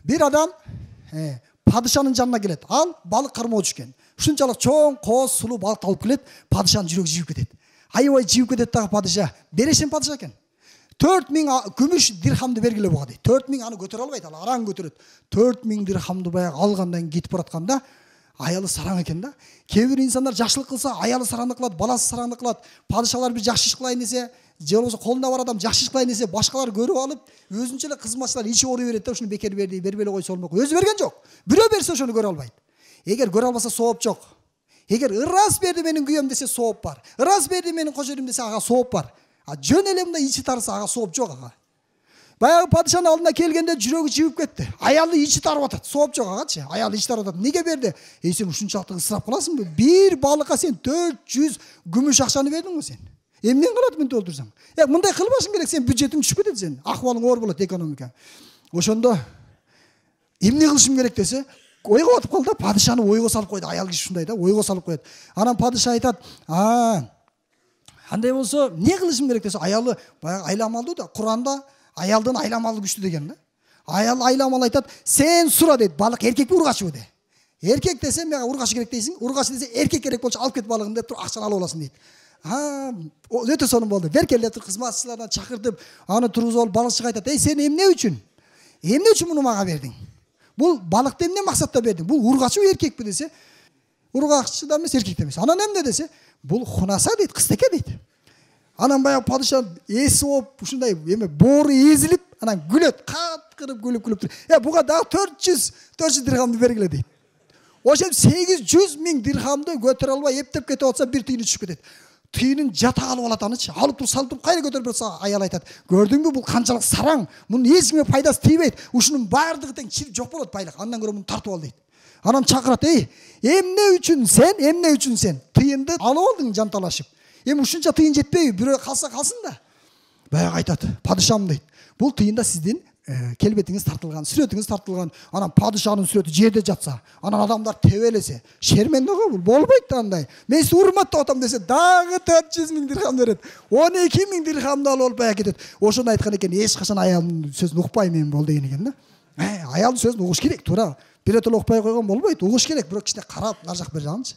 Bir адам падышанын жанына келет. Ал балык кармоочу экен. Ушунчалык чоң, кооз, сулуу балыкты алып келет, падышанын жүрөгү жиип кетет. Аябай жиип кетет дагы падыша. Берешен падыша экен. 4000 күмүш дирхамды бергиле буга дейт. 4000 аны көтөрө албайт, ал араң көтөрөт. 4000 дирхамды баягы алгандан кетип баратканда аялы сараң экен да. Кээ бир инсандар жакшылык кылса, аялы сараңдык кылат, баласы сараңдык кылат. Падышалар бир жакшы иш кылайын десе, же болбосо колунда бар адам жакшы иш кылайын десе, башкалар көрүп алып, өзүнчө эле кызматчылар ичи ооруй берет да, ушуну бекер берди, бербей эле койсо болмок. Өзү берген жок. Бирөө берсе ошону көрө албайт. Эгер көрө албаса сооп жок. Эгер ырас берди менин күйөөм десе сооп бар. Ырас берди менин кожоюнум десе ага сооп бар. Жөн эле мындай ичи тарса ага сооп жок ага. Баягы падышанын алдына келгенде жүрөгү жибип кетти. Аялы ичи тарып атат. Сооп жок агачы. Аялы ичи тарып атат. Неге берди? Сен ушунчалык ысырап кыласыңбы? Бир балыкка сен 400 күмүш акчаны бердиңби сен? Эмнен калат мынтип олтурсаң? Мындай кылбашың керек, сен бюджетиң түшүп кетет сен. Акыбалың оор болот экономика. Ошондо эмне кылышым керек десе, ойго батып калды. Падышаны ойго салып койду. Аял киши ушундай да, ойго салып коет. Анан падыша айтат: андай болсо эмне кылышым керек десе, аялы баягы айламалдуу да, Куранда аялдын айламалы күчтүү деген да. Аял айламалы айтат: "Сен сура" дейт. Балык эркекпи ургачыбы де. Эркек десе, мага ургач керек дейсиң. Ургач десе, эркек керек болчу алып кет балыгын деп туруп акчаны алып аласың дейт. Өтө сонун болду. Беркеле туруп кызматчылардан чакыртып, аны тургузуп алып балыкчыга айтат: "Сен эмне үчүн? Эмне үчүн муну мага бердиң? Бул балыкты эмне максатта бердиң? Бул ургачыбы эркекпи?" десе, ургаччы да эмес, эркек да эмес. Анан эмне десе, "Бул хунаса" дейт, кызтеке дейт. Анан баягы падыша эси оп, ушундай боору эзилип, анан күлөт, каткырып күлүп. Буга дагы 400 дирхамды бергиле дейт. Ошентип 800 миң дирхамды көтөрө албай эптеп кетип атса, бир тыйыны түшүп кетет. Тыйынын жата алып алат анычы. Алып туруп салып туруп кайра көтөрүп атса, аял айтат: "Көрдүңбү, бул канчалык сараң? Мунун эч кимге пайдасы тийбейт. Ушунун баардыгы тең чирип жок болот байлык. Андан көрө муну тартып ал" дейт. Анан чакырат: "Эмне үчүн сен тыйынды алып алдың жанталашып? Ушунча тыйын жетпейби? Бирөө калса калсын да." Баягы айтат: "Падышам" дейт. "Бул тыйында сиздин келбетиңиз тартылган, сүрөтүңүз тартылган. Анан падышанын сүрөтү жерде жатса, анан адамдар тебелесе, шерменде го, бул болбойт да андай. Мен сизди урматтап атам" десе, дагы 400 миң дирхам берет. 12 миң дирхамды алып баягы кетет. Ошону айткан экен, эч качан аялдын сөзүн укпайм мен бол деген экен да. Аялдын сөзүн угуш керек, туура. Бирөтөлө укпай койгон болбойт, угуш керек, бирок кичине карап, ар жак бер жагынчы.